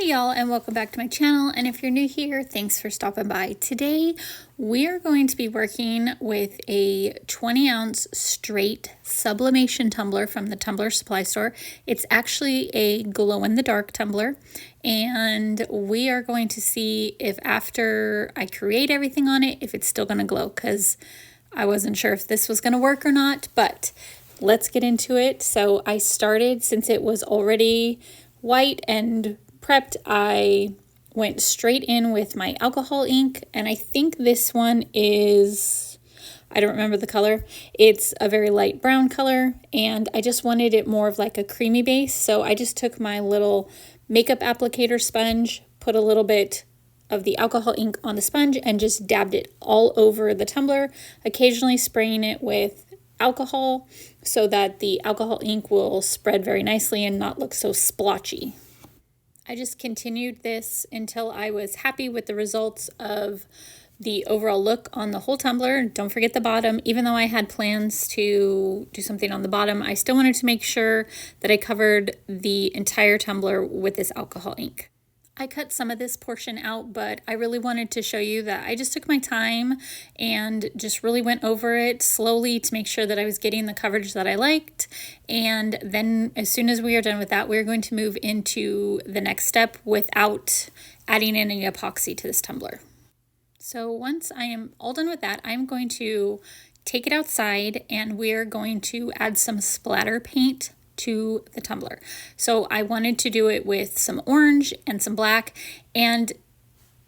Hey y'all, and welcome back to my channel. And if you're new here, thanks for stopping by. Today we are going to be working with a 20-ounce straight sublimation tumbler from the Tumbler supply store. It's actually a glow-in-the-dark tumbler, and we are going to see if after I create everything on it, if it's still going to glow, because I wasn't sure if this was going to work or not, but let's get into it. So I started, since it was already white and prepped, I went straight in with my alcohol ink, and I think this one is, I don't remember the color. It's a very light brown color, and I just wanted it more of like a creamy base. So I just took my little makeup applicator sponge, put a little bit of the alcohol ink on the sponge, and just dabbed it all over the tumbler, occasionally spraying it with alcohol so that the alcohol ink will spread very nicely and not look so splotchy. I just continued this until I was happy with the results of the overall look on the whole tumbler. Don't forget the bottom. Even though I had plans to do something on the bottom, I still wanted to make sure that I covered the entire tumbler with this alcohol ink. I cut some of this portion out, but I really wanted to show you that I just took my time and just really went over it slowly to make sure that I was getting the coverage that I liked. And then as soon as we are done with that, we're going to move into the next step without adding in any epoxy to this tumbler. So once I am all done with that, I'm going to take it outside and we're going to add some splatter paint to the tumbler. So I wanted to do it with some orange and some black, and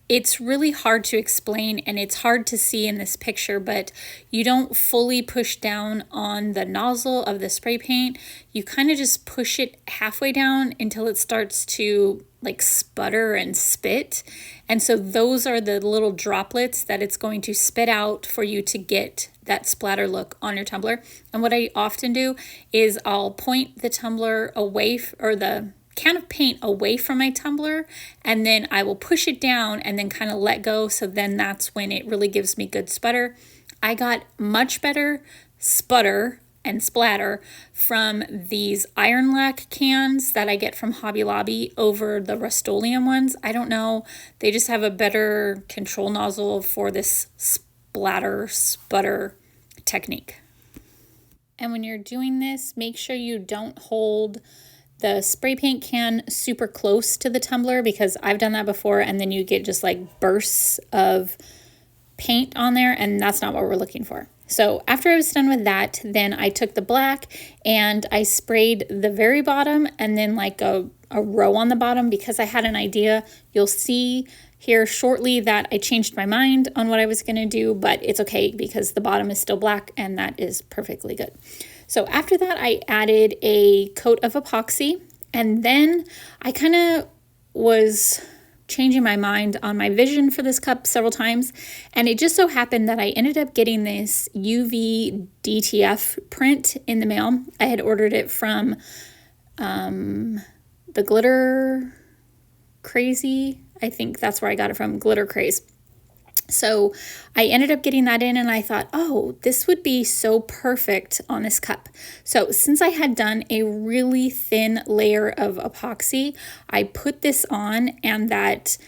it's really hard to explain and it's hard to see in this picture, but you don't fully push down on the nozzle of the spray paint. You kind of just push it halfway down until it starts to like sputter and spit. And so those are the little droplets that it's going to spit out for you to get that splatter look on your tumbler. And what I often do is I'll point the tumbler away, or the can of paint away from my tumbler, and then I will push it down and then kind of let go. So then that's when it really gives me good sputter. I got much better sputter and splatter from these iron lac cans that I get from Hobby Lobby over the Rust-Oleum ones. I don't know, they just have a better control nozzle for this sputter technique. And when you're doing this, make sure you don't hold the spray paint can super close to the tumbler, because I've done that before and then you get just like bursts of paint on there, and that's not what we're looking for. So after I was done with that, then I took the black and I sprayed the very bottom and then like a row on the bottom, because I had an idea. You'll see here shortly that I changed my mind on what I was going to do, but it's okay because the bottom is still black and that is perfectly good. So after that, I added a coat of epoxy, and then I kind of was changing my mind on my vision for this cup several times, and it just so happened that I ended up getting this UVDTF print in the mail. I had ordered it from the Glitter Crazy. I think that's where I got it from, Glitter Craze. So I ended up getting that in, and I thought, oh, this would be so perfect on this cup. So since I had done a really thin layer of epoxy, I put this on, and that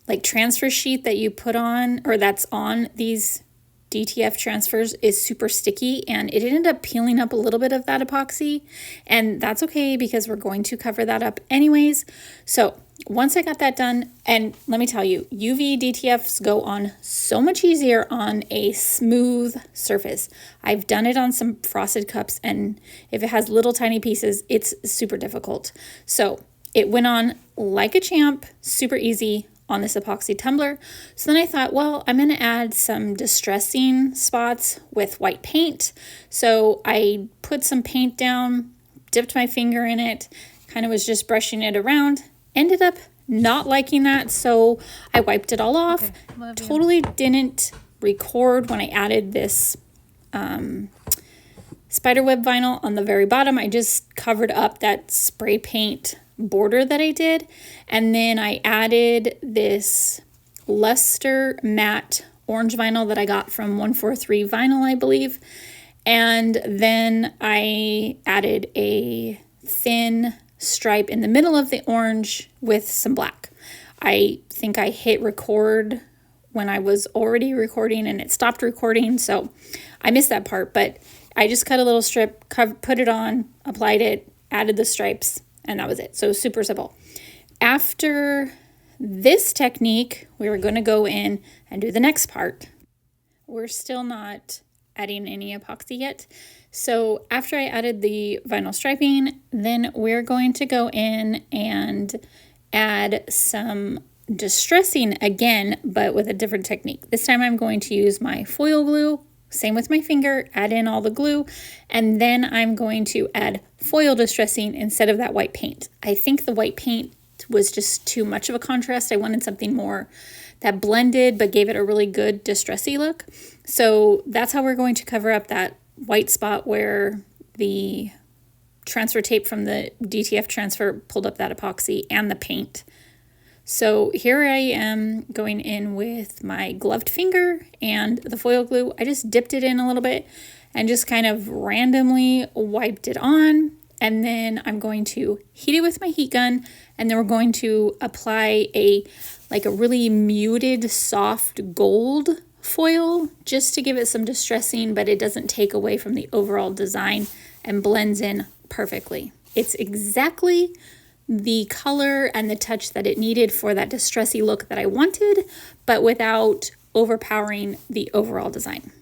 like transfer sheet that you put on, or that's on these DTF transfers, is super sticky, and it ended up peeling up a little bit of that epoxy, and that's okay because we're going to cover that up anyways. So once I got that done, and let me tell you, UV DTFs go on so much easier on a smooth surface. I've done it on some frosted cups, and if it has little tiny pieces, it's super difficult. So it went on like a champ, super easy on this epoxy tumbler. So then I thought, well, I'm going to add some distressing spots with white paint. So I put some paint down, dipped my finger in it, kind of was just brushing it around. Ended up not liking that, so I wiped it all off. Okay, totally didn't record when I added this spiderweb vinyl on the very bottom. I just covered up that spray paint border that I did, and then I added this luster matte orange vinyl that I got from 143 Vinyl, I believe, and then I added a thin stripe in the middle of the orange with some black. I think I hit record when I was already recording and it stopped recording, so I missed that part, but I just cut a little strip, put it on, applied it, added the stripes, and that was it. So super simple. After this technique, we were going to go in and do the next part. We're still not adding any epoxy yet. So after I added the vinyl striping, then we're going to go in and add some distressing again, but with a different technique. This time I'm going to use my foil glue, same with my finger, add in all the glue, and then I'm going to add foil distressing instead of that white paint. I think the white paint was just too much of a contrast. I wanted something more that blended but gave it a really good distressy look. So that's how we're going to cover up that white spot where the transfer tape from the DTF transfer pulled up that epoxy and the paint. So here I am going in with my gloved finger and the foil glue. I just dipped it in a little bit and just kind of randomly wiped it on. And then I'm going to heat it with my heat gun, and then we're going to apply a really muted soft gold foil just to give it some distressing, but it doesn't take away from the overall design and blends in perfectly. It's exactly the color and the touch that it needed for that distressy look that I wanted, but without overpowering the overall design.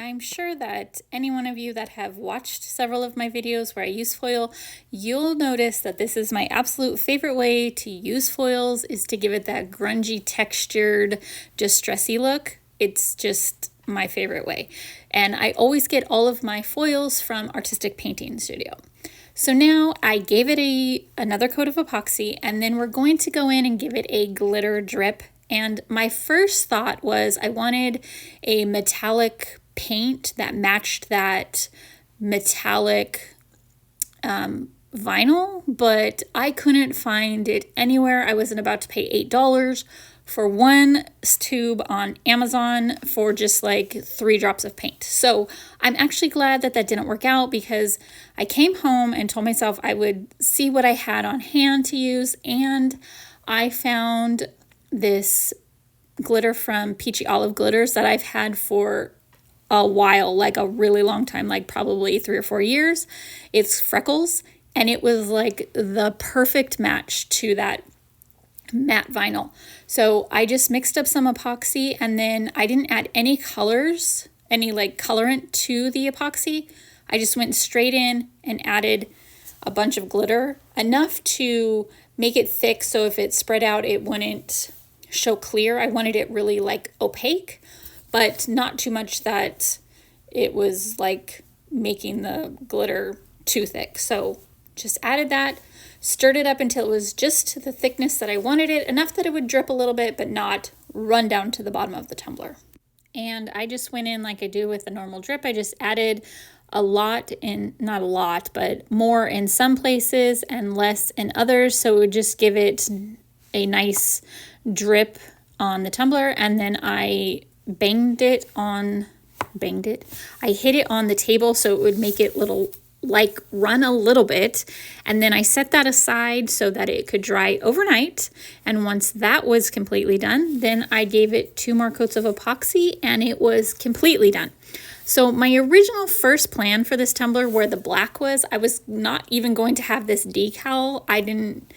I'm sure that any one of you that have watched several of my videos where I use foil, you'll notice that this is my absolute favorite way to use foils, is to give it that grungy, textured, distressy look. It's just my favorite way. And I always get all of my foils from Artistic Painting Studio. So now I gave it another coat of epoxy, and then we're going to go in and give it a glitter drip. And my first thought was I wanted a metallic paint that matched that metallic vinyl, but I couldn't find it anywhere. I wasn't about to pay $8 for one tube on Amazon for just like 3 drops of paint. So I'm actually glad that didn't work out, because I came home and told myself I would see what I had on hand to use, and I found this glitter from Peachy Olive Glitters that I've had for a while, like a really long time, like probably 3 or 4 years. It's Freckles, and it was like the perfect match to that matte vinyl. So I just mixed up some epoxy, and then I didn't add any colors, any like colorant to the epoxy. I just went straight in and added a bunch of glitter, enough to make it thick so if it spread out it wouldn't show clear. I wanted it really like opaque, but not too much that it was like making the glitter too thick. So just added that, stirred it up until it was just the thickness that I wanted it, enough that it would drip a little bit, but not run down to the bottom of the tumbler. And I just went in like I do with a normal drip. I just added a lot in, not a lot, but more in some places and less in others. So it would just give it a nice drip on the tumbler. And then I I hit it on the table so it would make it run a little bit, and then I set that aside so that it could dry overnight. And once that was completely done, then I gave it 2 more coats of epoxy and it was completely done. So my original first plan for this tumbler, where the black was, I was not even going to have this decal. I didn't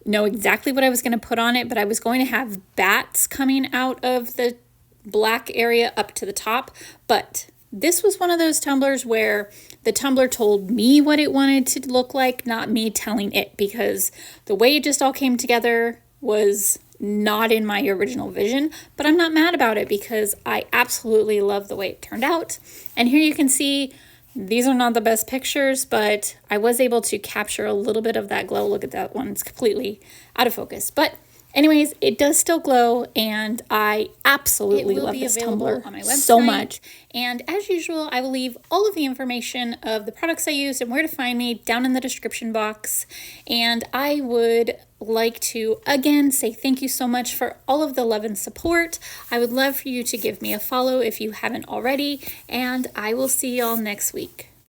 know exactly what I was going to put on it, but I was going to have bats coming out of the black area up to the top. But this was one of those tumblers where the tumbler told me what it wanted to look like, not me telling it, because the way it just all came together was not in my original vision. But I'm not mad about it because I absolutely love the way it turned out. And here you can see, these are not the best pictures, but I was able to capture a little bit of that glow. Look at that one, it's completely out of focus. But anyways, it does still glow, and I absolutely love this tumbler on my website so much. And as usual, I will leave all of the information of the products I used and where to find me down in the description box. And I would like to again say thank you so much for all of the love and support. I would love for you to give me a follow if you haven't already, and I will see y'all next week.